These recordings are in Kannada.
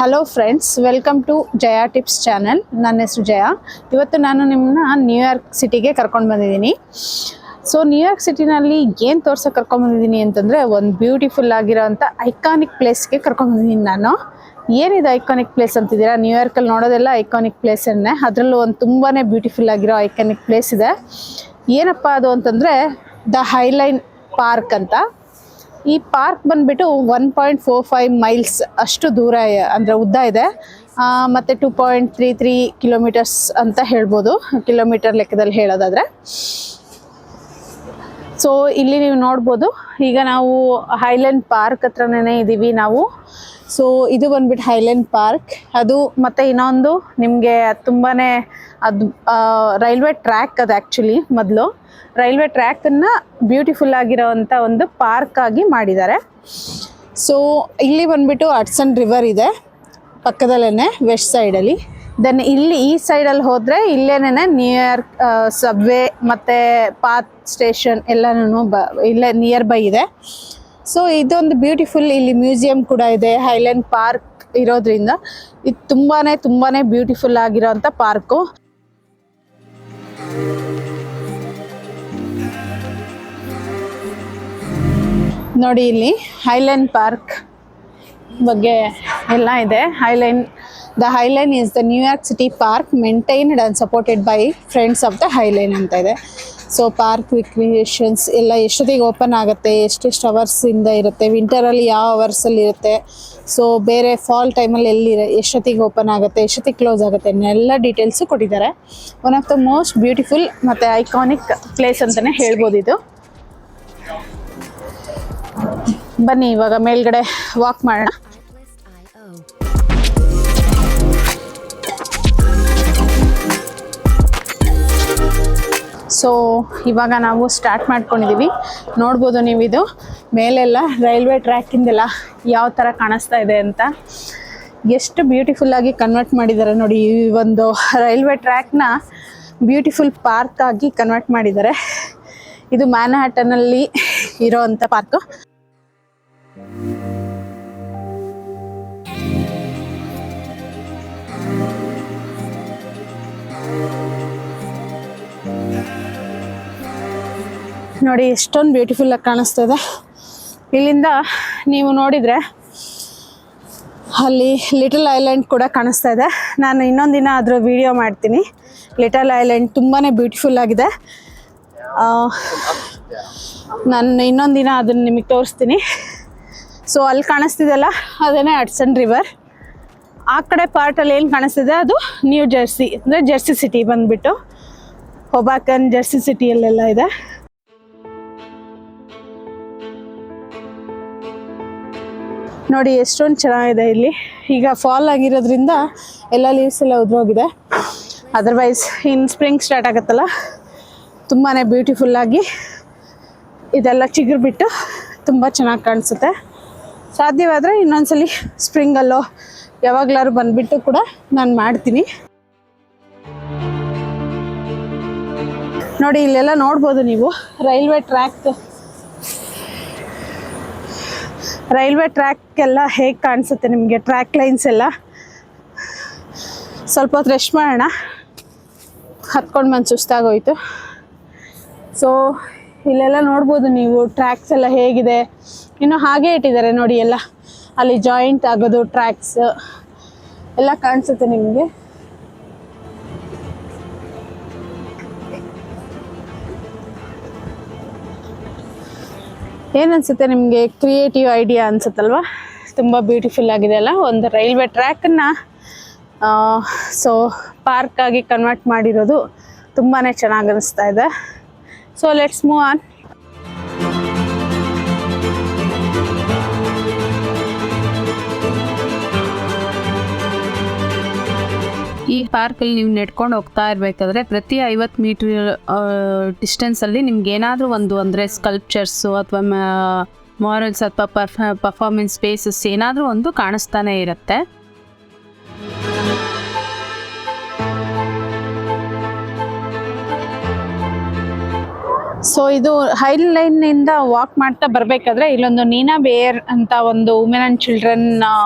Hello friends, welcome to Jaya tips channel. ನನ್ನ ಹೆಸರು ಜಯಾ. ಇವತ್ತು ನಾನು ನಿಮ್ಮನ್ನ ನ್ಯೂಯಾರ್ಕ್ ಸಿಟಿಗೆ ಕರ್ಕೊಂಡು ಬಂದಿದ್ದೀನಿ. ಸೊ ನ್ಯೂಯಾರ್ಕ್ ಸಿಟಿನಲ್ಲಿ ಏನು ತೋರ್ಸೋಕೆ ಕರ್ಕೊಂಡ್ಬಂದಿದ್ದೀನಿ ಅಂತಂದರೆ, ಒಂದು ಬ್ಯೂಟಿಫುಲ್ ಆಗಿರೋಂಥ ಐಕಾನಿಕ್ ಪ್ಲೇಸ್ಗೆ ಕರ್ಕೊಂಡ್ಬಂದಿದ್ದೀನಿ ನಾನು. ಏನಿದೆ ಐಕಾನಿಕ್ ಪ್ಲೇಸ್ ಅಂತಿದ್ದೀರಾ? ನ್ಯೂಯಾರ್ಕಲ್ಲಿ ನೋಡೋದೆಲ್ಲ ಐಕಾನಿಕ್ ಪ್ಲೇಸನ್ನೇ. ಅದರಲ್ಲೂ ಒಂದು ತುಂಬಾ ಬ್ಯೂಟಿಫುಲ್ ಆಗಿರೋ ಐಕಾನಿಕ್ ಪ್ಲೇಸ್ ಇದೆ. ಏನಪ್ಪ ಅದು ಅಂತಂದರೆ ದ ಹೈಲೈನ್ ಪಾರ್ಕ್ ಅಂತ. ಈ ಪಾರ್ಕ್ ಬಂದುಬಿಟ್ಟು 1.45 ಮೈಲ್ಸ್ ಅಷ್ಟು ದೂರ ಅಂದರೆ ಉದ್ದ ಇದೆ, ಮತ್ತು 2.33 ಕಿಲೋಮೀಟರ್ಸ್ ಅಂತ ಹೇಳ್ಬೋದು, ಕಿಲೋಮೀಟರ್ ಲೆಕ್ಕದಲ್ಲಿ ಹೇಳೋದಾದರೆ. ಸೊ ಇಲ್ಲಿ ನೀವು ನೋಡ್ಬೋದು, ಈಗ ನಾವು ಹೈಲ್ಯಾಂಡ್ ಪಾರ್ಕ್ ಹತ್ರನೇ ಇದ್ದೀವಿ ನಾವು. ಸೊ ಇದು ಬಂದ್ಬಿಟ್ಟು ಹೈಲ್ಯಾಂಡ್ ಪಾರ್ಕ್. ಅದು ಮತ್ತು ಇನ್ನೊಂದು ನಿಮಗೆ ತುಂಬಾ ಅದು ರೈಲ್ವೆ ಟ್ರ್ಯಾಕ್. ಅದು ಆ್ಯಕ್ಚುಲಿ ಮೊದಲು ರೈಲ್ವೆ ಟ್ರ್ಯಾಕನ್ನು ಬ್ಯೂಟಿಫುಲ್ ಆಗಿರೋವಂಥ ಒಂದು ಪಾರ್ಕ್ ಆಗಿ ಮಾಡಿದ್ದಾರೆ. ಸೊ ಇಲ್ಲಿ ಬಂದ್ಬಿಟ್ಟು ಹಡ್ಸನ್ ರಿವರ್ ಇದೆ ಪಕ್ಕದಲ್ಲೇ, ವೆಸ್ಟ್ ಸೈಡಲ್ಲಿ. ದೆನ್ ಇಲ್ಲಿ ಈ ಸೈಡಲ್ಲಿ ಹೋದರೆ ಇಲ್ಲೇನೇ ನ್ಯೂಯಾರ್ಕ್ ಸಬ್ವೇ ಮತ್ತು ಪಾತ್ ಸ್ಟೇಷನ್ ಎಲ್ಲನೂ ಇಲ್ಲೇ ನಿಯರ್ ಬೈ ಇದೆ. ಸೊ ಇದೊಂದು ಬ್ಯೂಟಿಫುಲ್, ಇಲ್ಲಿ ಮ್ಯೂಸಿಯಂ ಕೂಡ ಇದೆ. ಹೈಲ್ಯಾಂಡ್ ಪಾರ್ಕ್ ಇರೋದ್ರಿಂದ ಇದು ತುಂಬಾ ಬ್ಯೂಟಿಫುಲ್ ಆಗಿರೋಂಥ ಪಾರ್ಕು. ನೋಡಿ ಇಲ್ಲಿ ಹೈಲ್ಯಾಂಡ್ ಪಾರ್ಕ್ ಬಗ್ಗೆ ಎಲ್ಲ ಇದೆ. The Highline is the New York city park maintained and supported by friends of the Highline ಅಂತ ಇದೆ. ಸೊ ಪಾರ್ಕ್ ರಿಕ್ರಿಯೇಷನ್ಸ್ ಎಲ್ಲ ಎಷ್ಟೊತ್ತಿಗೆ ಓಪನ್ ಆಗುತ್ತೆ, ಎಷ್ಟೆಷ್ಟು ಅವರ್ಸಿಂದ ಇರುತ್ತೆ, ವಿಂಟರಲ್ಲಿ ಯಾವ ಅವರ್ಸಲ್ಲಿ ಇರುತ್ತೆ, ಸೊ ಬೇರೆ ಫಾಲ್ ಟೈಮಲ್ಲಿ ಎಷ್ಟೊತ್ತಿಗೆ ಓಪನ್ ಆಗುತ್ತೆ, ಎಷ್ಟೊತ್ತಿಗೆ ಕ್ಲೋಸ್ ಆಗುತ್ತೆ, ಎಲ್ಲ ಡೀಟೇಲ್ಸು ಕೊಟ್ಟಿದ್ದಾರೆ. One of the most beautiful ಮತ್ತು ಐಕಾನಿಕ್ ಪ್ಲೇಸ್ ಅಂತಲೇ ಹೇಳ್ಬೋದು ಇದು. ಬನ್ನಿ ಇವಾಗ ಮೇಲ್ಗಡೆ ವಾಕ್ ಮಾಡೋಣ. ಸೊ ಇವಾಗ ನಾವು ಸ್ಟಾರ್ಟ್ ಮಾಡ್ಕೊಂಡಿದ್ದೀವಿ. ನೋಡ್ಬೋದು ನೀವು, ಇದು ಮೇಲೆಲ್ಲ ರೈಲ್ವೆ ಟ್ರ್ಯಾಕಿಂದೆಲ್ಲ ಯಾವ ಥರ ಕಾಣಿಸ್ತಾ ಇದೆ ಅಂತ. ಎಷ್ಟು ಬ್ಯೂಟಿಫುಲ್ಲಾಗಿ ಕನ್ವರ್ಟ್ ಮಾಡಿದ್ದಾರೆ ನೋಡಿ. ಈ ಒಂದು ರೈಲ್ವೆ ಟ್ರ್ಯಾಕ್ನ ಬ್ಯೂಟಿಫುಲ್ ಪಾರ್ಕ್ ಆಗಿ ಕನ್ವರ್ಟ್ ಮಾಡಿದ್ದಾರೆ. ಇದು ಮ್ಯಾನ್ಹ್ಯಾಟನಲ್ಲಿ ಇರೋವಂಥ ಪಾರ್ಕು. ನೋಡಿ ಎಷ್ಟೊಂದು ಬ್ಯೂಟಿಫುಲ್ಲಾಗಿ ಕಾಣಿಸ್ತಾ ಇದೆ. ಇಲ್ಲಿಂದ ನೀವು ನೋಡಿದರೆ ಅಲ್ಲಿ ಲಿಟಲ್ ಐಲ್ಯಾಂಡ್ ಕೂಡ ಕಾಣಿಸ್ತಾ ಇದೆ. ನಾನು ಇನ್ನೊಂದು ದಿನ ಅದರ ವಿಡಿಯೋ ಮಾಡ್ತೀನಿ. ಲಿಟಲ್ ಐಲ್ಯಾಂಡ್ ತುಂಬಾ ಬ್ಯೂಟಿಫುಲ್ ಆಗಿದೆ. ನಾನು ಇನ್ನೊಂದು ದಿನ ಅದನ್ನು ನಿಮಗೆ ತೋರಿಸ್ತೀನಿ. ಸೊ ಅಲ್ಲಿ ಕಾಣಿಸ್ತಿದೆಯಲ್ಲ ಅದೇನೇ ಹಡ್ಸನ್ ರಿವರ್. ಆ ಕಡೆ ಪಾರ್ಟಲ್ಲಿ ಏನು ಕಾಣಿಸ್ತಿದೆ ಅದು ನ್ಯೂ ಜೆರ್ಸಿ, ಅಂದರೆ ಜೆರ್ಸಿ ಸಿಟಿ ಬಂದುಬಿಟ್ಟು ಹೊಬಾಕನ್ ಜೆರ್ಸಿ ಸಿಟಿಯಲ್ಲೆಲ್ಲ ಇದೆ. ನೋಡಿ ಎಷ್ಟೊಂದು ಚೆನ್ನಾಗಿದೆ ಇಲ್ಲಿ. ಈಗ ಫಾಲ್ ಆಗಿರೋದ್ರಿಂದ ಎಲ್ಲ ಲೀವ್ಸ್ ಎಲ್ಲ ಉದುರೋಗಿದೆ. ಅದರ್ವೈಸ್ ಇನ್ನು ಸ್ಪ್ರಿಂಗ್ ಸ್ಟಾರ್ಟ್ ಆಗುತ್ತಲ್ಲ, ತುಂಬಾ ಬ್ಯೂಟಿಫುಲ್ಲಾಗಿ ಇದೆಲ್ಲ ಚಿಗುರು ಬಿಟ್ಟು ತುಂಬ ಚೆನ್ನಾಗಿ ಕಾಣಿಸುತ್ತೆ. ಸಾಧ್ಯವಾದರೆ ಇನ್ನೊಂದ್ಸಲಿ ಸ್ಪ್ರಿಂಗಲ್ಲೋ ಯಾವಾಗಲಾದ್ರು ಬಂದುಬಿಟ್ಟು ಕೂಡ ನಾನು ಮಾಡ್ತೀನಿ. ನೋಡಿ ಇಲ್ಲೆಲ್ಲ ನೋಡ್ಬೋದು ನೀವು ರೈಲ್ವೆ ಟ್ರ್ಯಾಕ್ ಎಲ್ಲ ಹೇಗೆ ಕಾಣಿಸುತ್ತೆ ನಿಮಗೆ. ಟ್ರ್ಯಾಕ್ ಲೈನ್ಸ್ ಎಲ್ಲ. ಸ್ವಲ್ಪ ಹೊತ್ತು ರೆಸ್ಟ್ ಮಾಡೋಣ, ಹತ್ಕೊಂಡು ಬಂದು ಸುಸ್ತಾಗೋಯ್ತು. ಸೊ ಇಲ್ಲೆಲ್ಲ ನೋಡ್ಬೋದು ನೀವು ಟ್ರ್ಯಾಕ್ಸ್ ಎಲ್ಲ ಹೇಗಿದೆ. ಇನ್ನು ಹಾಗೆ ಇಟ್ಟಿದ್ದಾರೆ ನೋಡಿ, ಎಲ್ಲ ಅಲ್ಲಿ ಜಾಯಿಂಟ್ ಆಗೋದು ಟ್ರ್ಯಾಕ್ಸ್ ಎಲ್ಲ ಕಾಣಿಸುತ್ತೆ ನಿಮಗೆ. ಏನನ್ಸುತ್ತೆ ನಿಮಗೆ? ಕ್ರಿಯೇಟಿವ್ ಐಡಿಯಾ ಅನ್ಸುತ್ತಲ್ವ? ತುಂಬ ಬ್ಯೂಟಿಫುಲ್ ಆಗಿದೆ ಅಲ್ಲ. ಒಂದು ರೈಲ್ವೆ ಟ್ರ್ಯಾಕನ್ನು ಸೊ ಪಾರ್ಕ್ ಆಗಿ ಕನ್ವರ್ಟ್ ಮಾಡಿರೋದು ತುಂಬಾ ಚೆನ್ನಾಗಿ ಅನಿಸ್ತಾ ಇದೆ. So let's move on. ಈ ಪಾರ್ಕಲ್ಲಿ ನೀವು ನೆಡ್ಕೊಂಡು ಹೋಗ್ತಾ ಇರಬೇಕಾದ್ರೆ ಪ್ರತಿ 50 ಮೀಟ್ರ್ ಡಿಸ್ಟೆನ್ಸಲ್ಲಿ ನಿಮ್ಗೆ ಏನಾದರೂ ಒಂದು ಅಂದರೆ ಸ್ಕಲ್ಪ್ಚರ್ಸು ಅಥವಾ ಮಾರಲ್ಸ್ ಅಥವಾ ಪರ್ಫಾರ್ಮೆನ್ಸ್ ಸ್ಪೇಸಸ್ ಏನಾದರೂ ಒಂದು ಕಾಣಿಸ್ತಾನೆ ಇರುತ್ತೆ. ಸೊ ಸೊ ಇದು ಹೈಲೈನ್ ಇಂದ ವಾಕ್ ಮಾಡ್ತಾ ಬರ್ಬೇಕಾದ್ರೆ ಇಲ್ಲೊಂದು ನೀನಾ ಬೇರ್ ಅಂತ ಒಂದು ವುಮೆನ್ ಅಂಡ್ ಚಿಲ್ಡ್ರನ್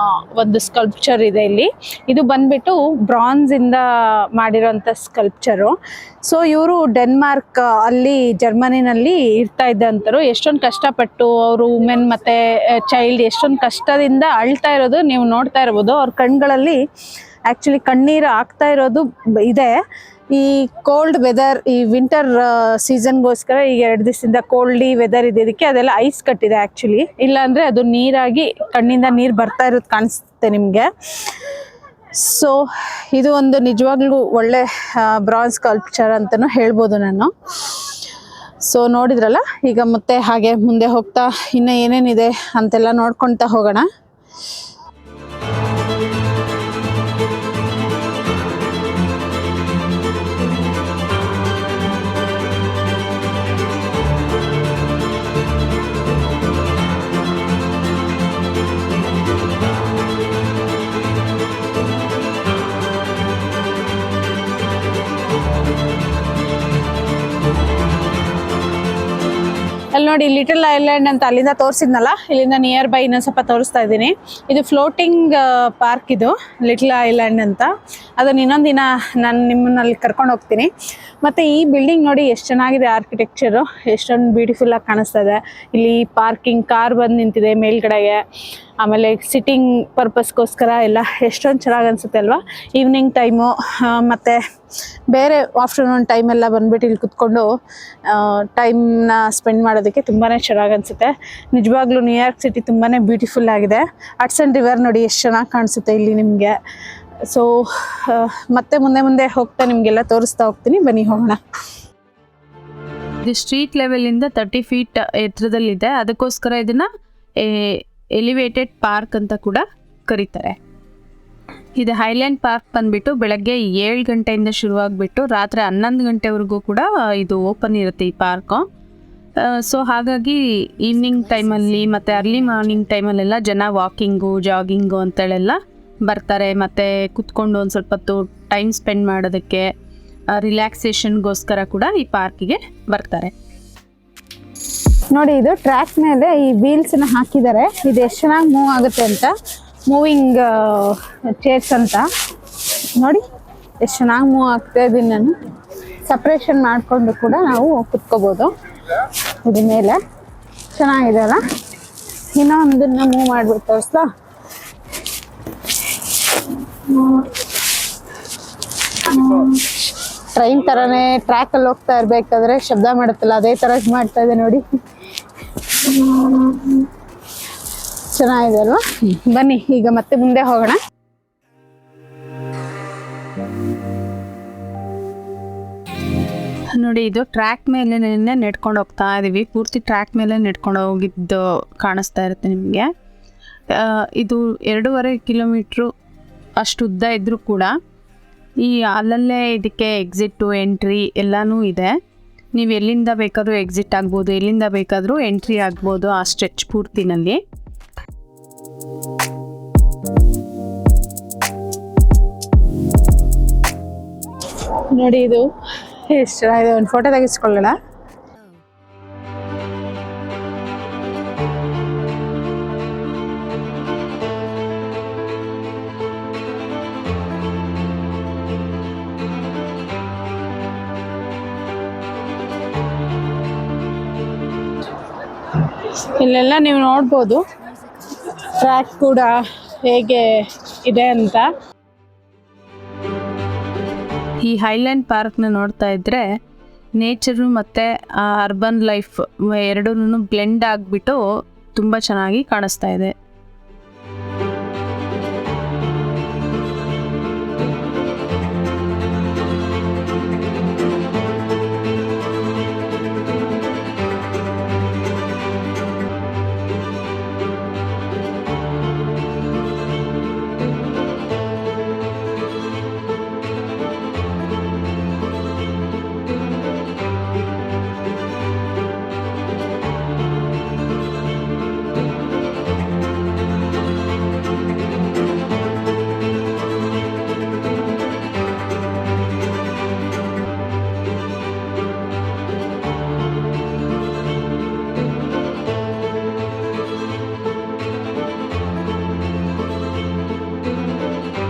ಒಂದು ಸ್ಕಲ್ಪ್ಚರ್ ಇದೆ ಇಲ್ಲಿ. ಇದು ಬಂದ್ಬಿಟ್ಟು ಬ್ರಾನ್ಸ್ ಇಂದ ಮಾಡಿರೋಂಥ ಸ್ಕಲ್ಪ್ಚರು. ಸೊ ಇವರು ಡೆನ್ಮಾರ್ಕ್ ಅಲ್ಲಿ ಜರ್ಮನಿನಲ್ಲಿ ಇರ್ತಾ ಇದ್ದಂತರು. ಎಷ್ಟೊಂದು ಕಷ್ಟಪಟ್ಟು ಅವರು ವುಮೆನ್ ಮತ್ತೆ ಚೈಲ್ಡ್ ಎಷ್ಟೊಂದು ಕಷ್ಟದಿಂದ ಅಳ್ತಾ ಇರೋದು ನೀವು ನೋಡ್ತಾ ಇರ್ಬೋದು. ಅವ್ರ ಕಣ್ಗಳಲ್ಲಿ ಆಕ್ಚುಲಿ ಕಣ್ಣೀರು ಆಗ್ತಾ ಇರೋದು ಇದೆ. ಈ ಕೋಲ್ಡ್ ವೆದರ್, ಈ ವಿಂಟರ್ ಸೀಸನ್ಗೋಸ್ಕರ ಈಗ 2 ದಿವಸದಿಂದ ಕೋಲ್ಡಿ ವೆದರ್ ಇದಕ್ಕೆ ಅದೆಲ್ಲ ಐಸ್ ಕಟ್ಟಿದೆ ಆಕ್ಚುಲಿ. ಇಲ್ಲಾಂದ್ರೆ ಅದು ನೀರಾಗಿ ಕಣ್ಣಿಂದ ನೀರು ಬರ್ತಾ ಇರೋದು ಕಾಣಿಸುತ್ತೆ ನಿಮಗೆ. ಸೊ ಇದು ಒಂದು ನಿಜವಾಗ್ಲೂ ಒಳ್ಳೆ ಬ್ರಾನ್ಸ್ ಸ್ಕಲ್ಪ್ಚರ್ ಅಂತಲೂ ಹೇಳ್ಬೋದು ನಾನು. ಸೊ ನೋಡಿದ್ರಲ್ಲ, ಈಗ ಮತ್ತೆ ಹಾಗೆ ಮುಂದೆ ಹೋಗ್ತಾ ಇನ್ನು ಏನೇನಿದೆ ಅಂತೆಲ್ಲ ನೋಡ್ಕೊಳ್ತಾ ಹೋಗೋಣ. ಅಲ್ಲಿ ನೋಡಿ ಲಿಟಲ್ ಐಲ್ಯಾಂಡ್ ಅಂತ ಅಲ್ಲಿಂದ ತೋರಿಸಿದ್ನಲ್ಲ, ಇಲ್ಲಿಂದ ನಿಯರ್ ಬೈ ಇನ್ನೊಂದು ಸ್ವಲ್ಪ ತೋರಿಸ್ತಾ ಇದ್ದೀನಿ. ಇದು ಫ್ಲೋಟಿಂಗ್ ಪಾರ್ಕ್, ಇದು ಲಿಟಲ್ ಐಲ್ಯಾಂಡ್ ಅಂತ. ಅದನ್ನು ಇನ್ನೊಂದು ದಿನ ನಾನು ನಿಮ್ಮನ್ನಲ್ಲಿ ಕರ್ಕೊಂಡು ಹೋಗ್ತೀನಿ. ಮತ್ತು ಈ ಬಿಲ್ಡಿಂಗ್ ನೋಡಿ ಎಷ್ಟು ಚೆನ್ನಾಗಿದೆ, ಆರ್ಕಿಟೆಕ್ಚರು ಎಷ್ಟೊಂದು ಬ್ಯೂಟಿಫುಲ್ಲಾಗಿ ಕಾಣಿಸ್ತಾ ಇದೆ. ಇಲ್ಲಿ ಪಾರ್ಕಿಂಗ್ ಕಾರ್ ಬಂದು ನಿಂತಿದೆ ಮೇಲ್ಗಡೆಗೆ. ಆಮೇಲೆ ಸಿಟ್ಟಿಂಗ್ ಪರ್ಪಸ್ಗೋಸ್ಕರ ಎಲ್ಲ ಎಷ್ಟೊಂದು ಚೆನ್ನಾಗಿ ಅನಿಸುತ್ತೆ ಅಲ್ವಾ. ಈವ್ನಿಂಗ್ ಟೈಮು ಮತ್ತು ಬೇರೆ ಆಫ್ಟರ್ನೂನ್ ಟೈಮೆಲ್ಲ ಬಂದುಬಿಟ್ಟು ಇಲ್ಲಿ ಕುತ್ಕೊಂಡು ಟೈಮ್ನ ಸ್ಪೆಂಡ್ ಮಾಡೋದಕ್ಕೆ ತುಂಬಾ ಚೆನ್ನಾಗಿ ಅನಿಸುತ್ತೆ. ನಿಜವಾಗ್ಲೂ ನ್ಯೂಯಾರ್ಕ್ ಸಿಟಿ ತುಂಬಾ ಬ್ಯೂಟಿಫುಲ್ ಆಗಿದೆ. ಹಡ್ಸನ್ ರಿವರ್ ನೋಡಿ ಎಷ್ಟು ಚೆನ್ನಾಗಿ ಕಾಣಿಸುತ್ತೆ ಇಲ್ಲಿ ನಿಮಗೆ. ಸೊ ಮತ್ತೆ ಮುಂದೆ ಹೋಗ್ತಾ ನಿಮಗೆಲ್ಲ ತೋರಿಸ್ತಾ ಹೋಗ್ತೀನಿ, ಬನ್ನಿ ಹೋಗೋಣ. ಇದು ಸ್ಟ್ರೀಟ್ ಲೆವೆಲಿಂದ 30 ಫೀಟ್ ಎತ್ತರದಲ್ಲಿದೆ. ಅದಕ್ಕೋಸ್ಕರ ಇದನ್ನು ಎಲಿವೇಟೆಡ್ ಪಾರ್ಕ್ ಅಂತ ಕೂಡ ಕರೀತಾರೆ. ಇದು ಹೈಲ್ಯಾಂಡ್ ಪಾರ್ಕ್ ಬಂದ್ಬಿಟ್ಟು ಬೆಳಗ್ಗೆ 7 ಗಂಟೆಯಿಂದ ಶುರುವಾಗ್ಬಿಟ್ಟು ರಾತ್ರಿ 11 ಗಂಟೆವರೆಗೂ ಕೂಡ ಇದು ಓಪನ್ ಇರುತ್ತೆ ಈ ಪಾರ್ಕು. ಸೊ ಹಾಗಾಗಿ ಈವ್ನಿಂಗ್ ಟೈಮಲ್ಲಿ ಮತ್ತು ಅರ್ಲಿ ಮಾರ್ನಿಂಗ್ ಟೈಮಲ್ಲೆಲ್ಲ ಜನ ವಾಕಿಂಗು ಜಾಗಿಂಗು ಅಂತೇಳೆಲ್ಲ ಬರ್ತಾರೆ. ಮತ್ತು ಕುತ್ಕೊಂಡು ಒಂದು ಸ್ವಲ್ಪ ಹೊತ್ತು ಟೈಮ್ ಸ್ಪೆಂಡ್ ಮಾಡೋದಕ್ಕೆ, ರಿಲ್ಯಾಕ್ಸೇಷನ್ಗೋಸ್ಕರ ಕೂಡ ಈ ಪಾರ್ಕಿಗೆ ಬರ್ತಾರೆ. ನೋಡಿ, ಇದು ಟ್ರ್ಯಾಕ್ ಮೇಲೆ ಈ ವೀಲ್ಸ್ನ ಹಾಕಿದ್ದಾರೆ. ಇದು ಎಷ್ಟು ಚೆನ್ನಾಗಿ ಮೂವ್ ಆಗುತ್ತೆ ಅಂತ. ಮೂವಿಂಗ್ ಚೇರ್ಸ್ ಅಂತ ನೋಡಿ ಎಷ್ಟು ಚೆನ್ನಾಗಿ ಮೂವ್ ಆಗ್ತಾ ಇದ್ದೀನಿ ನಾನು. ಸಪ್ರೇಷನ್ ಮಾಡಿಕೊಂಡು ಕೂಡ ನಾವು ಕುತ್ಕೋಬೋದು. ಇದು ಮೇಲೆ ಚೆನ್ನಾಗಿದೆ ಅಲ್ಲ. ಇನ್ನೊಂದನ್ನು ಮೂವ್ ಮಾಡಿಬಿಟ್ಟು ತೋರಿಸ್ಲಾ. ಟ್ರೈನ್ ಥರನೇ ಟ್ರ್ಯಾಕಲ್ಲಿ ಹೋಗ್ತಾ ಇರಬೇಕಾದ್ರೆ ಶಬ್ದ ಮಾಡುತ್ತಲ್ಲ, ಅದೇ ಥರ ಮಾಡ್ತಾ ಇದೆ ನೋಡಿ. ಚೆನ್ನಾಗಿದೆ ಅಲ್ವಾ. ಬನ್ನಿ ಈಗ ಮತ್ತೆ ಮುಂದೆ ಹೋಗೋಣ. ನೋಡಿ, ಇದು ಟ್ರ್ಯಾಕ್ ಮೇಲೆ ನೆಡ್ಕೊಂಡು ಹೋಗ್ತಾ ಇದೀವಿ. ಪೂರ್ತಿ ಟ್ರ್ಯಾಕ್ ಮೇಲೆ ನೆಡ್ಕೊಂಡು ಹೋಗಿದ್ದು ಕಾಣಿಸ್ತಾ ಇರುತ್ತೆ ನಿಮಗೆ. ಇದು 2.5 ಕಿಲೋಮೀಟ್ರು ಅಷ್ಟು ಉದ್ದ ಇದ್ದರೂ ಕೂಡ ಈ ಅಲ್ಲಲ್ಲೇ ಇದಕ್ಕೆ ಎಕ್ಸಿಟ್ಟು ಎಂಟ್ರಿ ಎಲ್ಲನೂ ಇದೆ. ನೀವು ಎಲ್ಲಿಂದ ಬೇಕಾದರೂ ಎಕ್ಸಿಟ್ ಆಗ್ಬೋದು, ಎಲ್ಲಿಂದ ಬೇಕಾದರೂ ಎಂಟ್ರಿ ಆಗ್ಬೋದು ಆ ಸ್ಟ್ರೆಚ್ ಪೂರ್ತಿನಲ್ಲಿ. ನೋಡಿ, ಇದು ಎಷ್ಟು ಚೆನ್ನಾಗಿದೆ. ಒಂದು ಫೋಟೋ ತೆಗೆಸ್ಕೊಳ್ಳೋಣ. ಇಲ್ಲೆಲ್ಲ ನೀವು ನೋಡ್ಬೋದು ಟ್ರ್ಯಾಕ್ ಕೂಡ ಹೇಗೆ ಇದೆ ಅಂತ. ಈ ಹೈಲ್ಯಾಂಡ್ ಪಾರ್ಕ್ನ ನೋಡ್ತಾ ಇದ್ದರೆ ನೇಚರು ಮತ್ತು ಅರ್ಬನ್ ಲೈಫ್ ಎರಡೂ ಬ್ಲೆಂಡ್ ಆಗಿಬಿಟ್ಟು ತುಂಬ ಚೆನ್ನಾಗಿ ಕಾಣಿಸ್ತಾ ಇದೆ.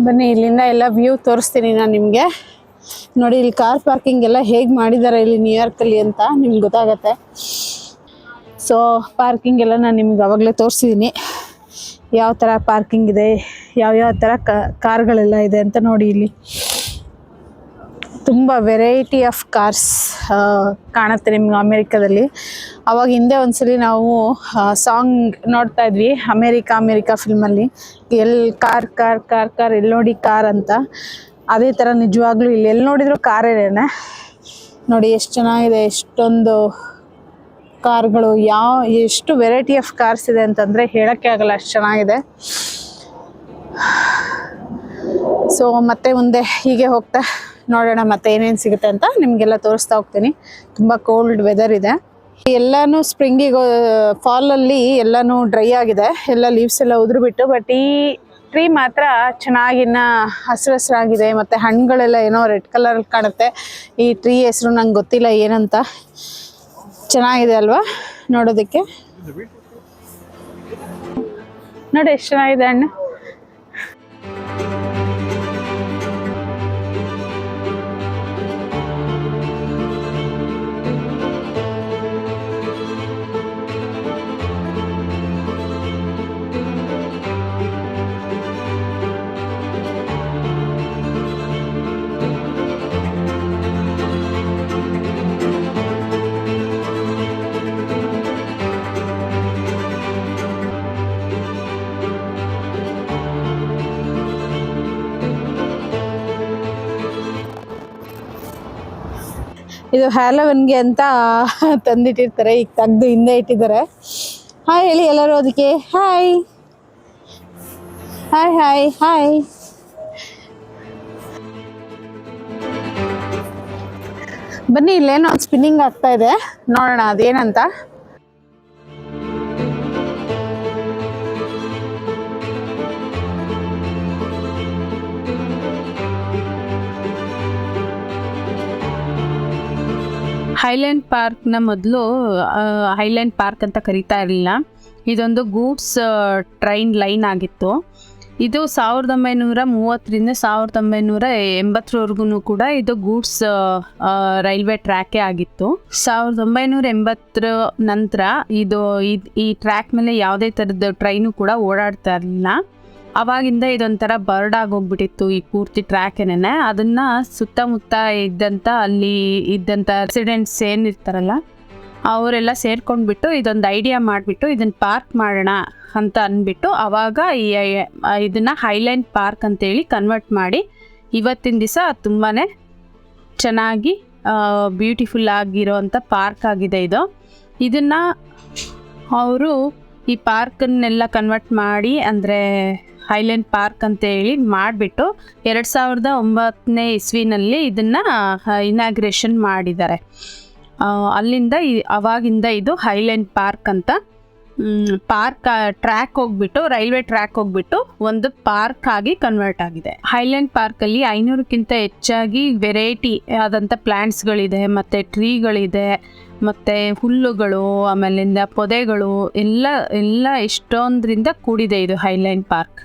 ಬನ್ನಿ ಇಲ್ಲಿಂದ ಎಲ್ಲ ವ್ಯೂ ತೋರಿಸ್ತೀನಿ ನಾನು ನಿಮಗೆ. ನೋಡಿ ಇಲ್ಲಿ ಕಾರ್ ಪಾರ್ಕಿಂಗ್ ಎಲ್ಲ ಹೇಗೆ ಮಾಡಿದ್ದಾರೆ ಇಲ್ಲಿ ನ್ಯೂಯಾರ್ಕಲ್ಲಿ ಅಂತ ನಿಮ್ಗೆ ಗೊತ್ತಾಗತ್ತೆ. ಸೊ ಪಾರ್ಕಿಂಗ್ ಎಲ್ಲ ನಾನು ನಿಮ್ಗೆ ಅವಾಗಲೇ ತೋರಿಸಿದ್ದೀನಿ, ಯಾವ ಥರ ಪಾರ್ಕಿಂಗ್ ಇದೆ, ಯಾವ್ಯಾವ ಥರ ಕಾರ್ಗಳೆಲ್ಲ ಇದೆ ಅಂತ. ನೋಡಿ ಇಲ್ಲಿ ತುಂಬ ವೆರೈಟಿ ಆಫ್ ಕಾರ್ಸ್ ಕಾಣುತ್ತೆ ನಿಮ್ಗೆ ಅಮೇರಿಕಾದಲ್ಲಿ. ಅವಾಗ ಹಿಂದೆ ಒಂದ್ಸಲಿ ನಾವು ಸಾಂಗ್ ನೋಡ್ತಾ ಇದ್ವಿ ಅಮೇರಿಕಾ ಫಿಲ್ಮಲ್ಲಿ, ಎಲ್ಲಿ ಕಾರ್ ಎಲ್ಲಿ ನೋಡಿ ಕಾರ್ ಅಂತ. ಅದೇ ಥರ ನಿಜವಾಗ್ಲೂ ಇಲ್ಲಿ ಎಲ್ಲಿ ನೋಡಿದ್ರು ಕಾರೇನೆ. ನೋಡಿ ಎಷ್ಟು ಚೆನ್ನಾಗಿದೆ, ಎಷ್ಟೊಂದು ಕಾರ್ಗಳು, ಎಷ್ಟು ವೆರೈಟಿ ಆಫ್ ಕಾರ್ಸ್ ಇದೆ ಅಂತಂದರೆ ಹೇಳೋಕ್ಕೆ ಆಗಲ್ಲ, ಅಷ್ಟು ಚೆನ್ನಾಗಿದೆ. ಸೊ ಮತ್ತೆ ಮುಂದೆ ಹೀಗೆ ಹೋಗ್ತಾ ನೋಡೋಣ ಮತ್ತೆ ಏನೇನು ಸಿಗುತ್ತೆ ಅಂತ ನಿಮಗೆಲ್ಲ ತೋರಿಸ್ತಾ ಹೋಗ್ತೀನಿ. ತುಂಬ ಕೋಲ್ಡ್ ವೆದರ್ ಇದೆ. ಎಲ್ಲನೂ ಸ್ಪ್ರಿಂಗಿಗೆ ಫಾಲಲ್ಲಿ ಎಲ್ಲನೂ ಡ್ರೈ ಆಗಿದೆ, ಎಲ್ಲ ಲೀವ್ಸ್ ಎಲ್ಲ ಉದುರುಬಿಟ್ಟು. ಬಟ್ ಈ ಟ್ರೀ ಮಾತ್ರ ಚೆನ್ನಾಗಿನ್ನ ಹಸಿರಾಗಿದೆ. ಮತ್ತು ಹಣ್ಣುಗಳೆಲ್ಲ ಏನೋ ರೆಡ್ ಕಲರಲ್ಲಿ ಕಾಣುತ್ತೆ. ಈ ಟ್ರೀ ಹೆಸರು ನಂಗೆ ಗೊತ್ತಿಲ್ಲ ಏನಂತ. ಚೆನ್ನಾಗಿದೆ ಅಲ್ವಾ ನೋಡೋದಕ್ಕೆ? ನೋಡಿ ಎಷ್ಟು ಚೆನ್ನಾಗಿದೆ ಹಣ್ಣು. ಇದು ಹ್ಯಾಲೋವಿನ್ಗೆ ಅಂತ ತಂದಿಟ್ಟಿರ್ತಾರೆ, ಈಗ ತೆಗ್ದು ಹಿಂದೆ ಇಟ್ಟಿದ್ದಾರೆ. ಹಾಯ್ ಹೇಳಿ ಎಲ್ಲರೂ ಅದಕ್ಕೆ. Hi hi hi hi. ಬನ್ನಿ ಇಲ್ಲೇನೋ ಒಂದು ಸ್ಪಿನ್ನಿಂಗ್ ಆಗ್ತಾ ಇದೆ, ನೋಡೋಣ ಅದೇನಂತ. ಹೈಲ್ಯಾಂಡ್ ಪಾರ್ಕ್ನ ಮೊದಲು ಹೈಲ್ಯಾಂಡ್ ಪಾರ್ಕ್ ಅಂತ ಕರೀತಾ ಇರಲಿಲ್ಲ. ಇದೊಂದು ಗೂಡ್ಸ್ ಟ್ರೈನ್ ಲೈನ್ ಆಗಿತ್ತು. ಇದು 1930ರಿಂದ 1980ರವರೆಗೂ ಕೂಡ ಇದು ಗೂಡ್ಸ್ ರೈಲ್ವೆ ಟ್ರ್ಯಾಕೇ ಆಗಿತ್ತು. 1980 ನಂತರ ಈ ಟ್ರ್ಯಾಕ್ ಮೇಲೆ ಯಾವುದೇ ಥರದ ಟ್ರೈನು ಕೂಡ ಓಡಾಡ್ತಾ ಇರಲಿಲ್ಲ. ಅವಾಗಿಂದ ಇದೊಂಥರ ಬರ್ಡ್ ಆಗೋಗ್ಬಿಟ್ಟಿತ್ತು ಈ ಪೂರ್ತಿ ಟ್ರ್ಯಾಕೇನೆ. ಅದನ್ನ ಸುತ್ತಮುತ್ತ ಅಲ್ಲಿ ಇದ್ದಂಥ ರೆಸಿಡೆಂಟ್ಸ್ ಏನಿರ್ತಾರಲ್ಲ ಅವರೆಲ್ಲ ಸೇರ್ಕೊಂಡ್ಬಿಟ್ಟು ಇದೊಂದು ಐಡಿಯಾ ಮಾಡಿಬಿಟ್ಟು ಇದನ್ನು ಪಾರ್ಕ್ ಮಾಡೋಣ ಅಂತ ಅಂದ್ಬಿಟ್ಟು ಅವಾಗ ಇದನ್ನು ಹೈಲ್ಯಾಂಡ್ ಪಾರ್ಕ್ ಅಂತೇಳಿ ಕನ್ವರ್ಟ್ ಮಾಡಿ ಇವತ್ತಿನ ದಿವಸ ತುಂಬಾ ಚೆನ್ನಾಗಿ ಬ್ಯೂಟಿಫುಲ್ ಆಗಿರೋವಂಥ ಪಾರ್ಕ್ ಆಗಿದೆ ಇದು. ಇದನ್ನು ಅವರು ಈ ಪಾರ್ಕನ್ನೆಲ್ಲ ಕನ್ವರ್ಟ್ ಮಾಡಿ ಅಂದರೆ ಹೈಲ್ಯಾಂಡ್ ಪಾರ್ಕ್ ಅಂತೇಳಿ ಮಾಡಿಬಿಟ್ಟು 2009ನೇ ಇಸ್ವಿನಲ್ಲಿ ಇದನ್ನು ಇನಾಗ್ರೇಷನ್ ಮಾಡಿದ್ದಾರೆ. ಅಲ್ಲಿಂದ ಅವಾಗಿಂದ ಇದು ಹೈಲ್ಯಾಂಡ್ ಪಾರ್ಕ್ ಅಂತ ಪಾರ್ಕ್ ಟ್ರ್ಯಾಕ್ ಹೋಗ್ಬಿಟ್ಟು ರೈಲ್ವೆ ಟ್ರ್ಯಾಕ್ ಹೋಗ್ಬಿಟ್ಟು ಒಂದು ಪಾರ್ಕ್ ಆಗಿ ಕನ್ವರ್ಟ್ ಆಗಿದೆ. ಹೈಲ್ಯಾಂಡ್ ಪಾರ್ಕಲ್ಲಿ 500ಕ್ಕಿಂತ ಹೆಚ್ಚಾಗಿ ವೆರೈಟಿ ಆದಂಥ ಪ್ಲ್ಯಾಂಟ್ಸ್ಗಳಿದೆ, ಮತ್ತು ಟ್ರೀಗಳಿದೆ, ಮತ್ತು ಹುಲ್ಲುಗಳು, ಆಮೇಲಿಂದ ಪೊದೆಗಳು ಎಲ್ಲ ಎಷ್ಟೊಂದರಿಂದ ಕೂಡಿದೆ ಇದು ಹೈಲ್ಯಾಂಡ್ ಪಾರ್ಕ್.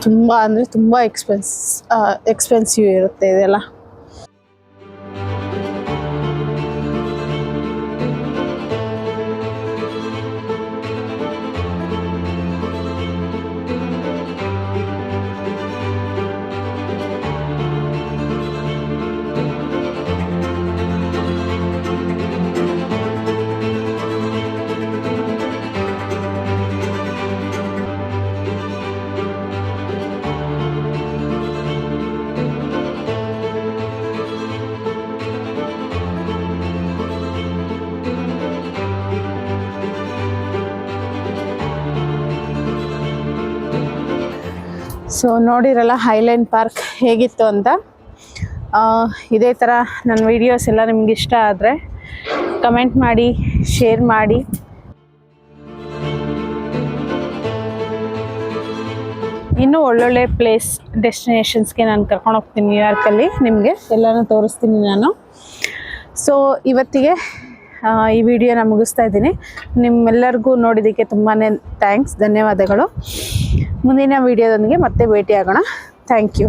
ತುಂಬ ಅಂದರೆ ತುಂಬ ಎಕ್ಸ್ಪೆನ್ಸಿವ್ ಇರುತ್ತೆ ಇದೆಲ್ಲ. ಸೊ ನೋಡಿರಲ್ಲ ಹೈಲ್ಯಾಂಡ್ ಪಾರ್ಕ್ ಹೇಗಿತ್ತು ಅಂತ. ಇದೇ ಥರ ನನ್ನ ವೀಡಿಯೋಸ್ ಎಲ್ಲ ನಿಮ್ಗೆ ಇಷ್ಟ ಆದರೆ ಕಮೆಂಟ್ ಮಾಡಿ, ಶೇರ್ ಮಾಡಿ. ಇನ್ನೂ ಒಳ್ಳೊಳ್ಳೆ ಪ್ಲೇಸ್ ಡೆಸ್ಟಿನೇಷನ್ಸ್ಗೆ ನಾನು ಕರ್ಕೊಂಡು ಹೋಗ್ತೀನಿ ನ್ಯೂಯಾರ್ಕಲ್ಲಿ. ನಿಮಗೆ ಎಲ್ಲನೂ ತೋರಿಸ್ತೀನಿ ನಾನು. ಸೊ ಇವತ್ತಿಗೆ ಈ ವಿಡಿಯೋನ ಮುಗಿಸ್ತಾ ಇದ್ದೀನಿ. ನಿಮ್ಮೆಲ್ಲರಿಗೂ ನೋಡಿದ್ದಕ್ಕೆ ತುಂಬಾ ಥ್ಯಾಂಕ್ಸ್, ಧನ್ಯವಾದಗಳು. ಮುಂದಿನ ವಿಡಿಯೋದೊಂದಿಗೆ ಮತ್ತೆ ಭೇಟಿಯಾಗೋಣ. Thank you.